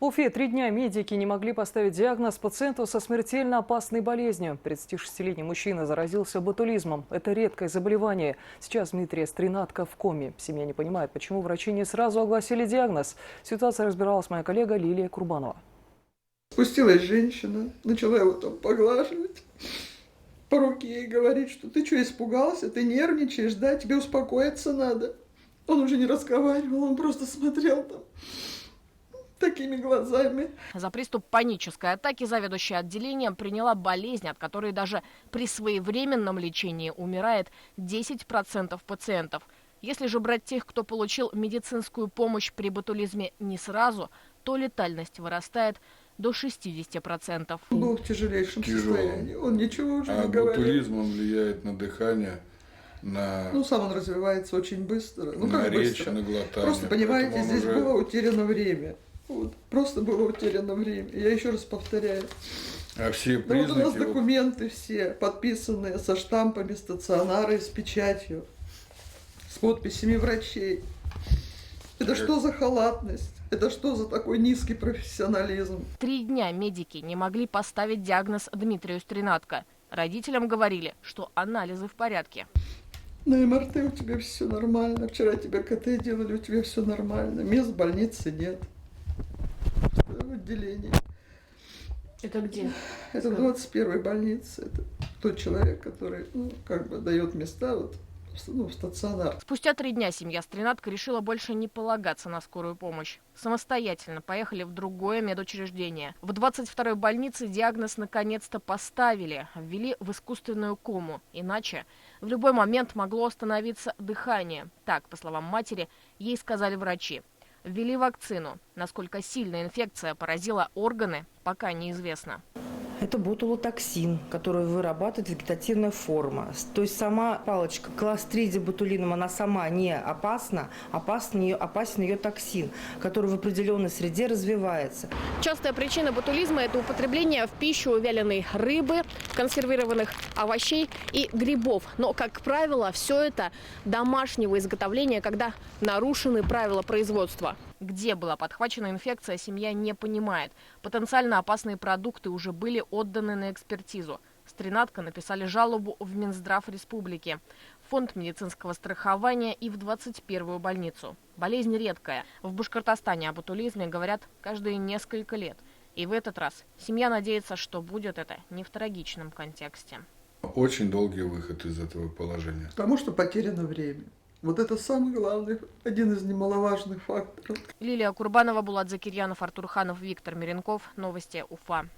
В Уфе 3 дня медики не могли поставить диагноз пациенту со смертельно опасной болезнью. 36-летний мужчина заразился ботулизмом. Это редкое заболевание. Сейчас Дмитрия Стринатко в коме. Семья не понимает, почему врачи не сразу огласили диагноз. Ситуация разбиралась моя коллега Лилия Курбанова. Спустилась женщина, начала его там поглаживать по руке и говорит, что ты что, испугался, ты нервничаешь, да, тебе успокоиться надо. Он уже не разговаривал, он просто смотрел там такими глазами. За приступ панической атаки заведующая отделением приняла болезнь, от которой даже при своевременном лечении умирает 10% пациентов. Если же брать тех, кто получил медицинскую помощь при ботулизме не сразу, то летальность вырастает до 60%. Он был в тяжелейшем состоянии, он ничего уже не говорил. Ботулизм он влияет на дыхание, сам он развивается очень быстро. на речь, быстро? на глотание. Просто, понимаете, здесь было утеряно время. Вот, просто было утеряно время. Я еще раз повторяю. А все вот признаки... у нас документы все подписанные со штампами стационара и с печатью, с подписями врачей. Это что за халатность? Это что за такой низкий профессионализм? 3 дня медики не могли поставить диагноз Дмитрию Стринатко. Родителям говорили, что анализы в порядке. На МРТ у тебя все нормально. Вчера тебе КТ делали, у тебя все нормально. Мест в больнице нет. В отделении. Это где? Это в 21-й больнице. Это тот человек, который дает места в стационар. Спустя 3 дня семья Стринатко решила больше не полагаться на скорую помощь. Самостоятельно поехали в другое медучреждение. В 22-й больнице диагноз наконец-то поставили. Ввели в искусственную кому. Иначе в любой момент могло остановиться дыхание. Так, по словам матери, ей сказали врачи. Ввели вакцину. Насколько сильно инфекция поразила органы, пока неизвестно. Это ботулотоксин, который вырабатывает вегетативная форма. То есть сама палочка кластридия ботулином, она сама не опасна, опасен ее токсин, который в определенной среде развивается. Частая причина ботулизма – это употребление в пищу вяленой рыбы, консервированных овощей и грибов. Но, как правило, все это домашнего изготовления, когда нарушены правила производства. Где была подхвачена инфекция, семья не понимает. Потенциально опасные продукты уже были отданы на экспертизу. Стринатко написали жалобу в Минздрав республики, фонд медицинского страхования и в 21-ю больницу. Болезнь редкая. В Башкортостане о ботулизме говорят каждые несколько лет. И в этот раз семья надеется, что будет это не в трагичном контексте. Очень долгий выход из этого положения. Потому что потеряно время. Вот это самый главный, один из немаловажных факторов. Лилия Курбанова, Булат Закирьянов, Артур Ханов, Виктор Миренков. Новости Уфа.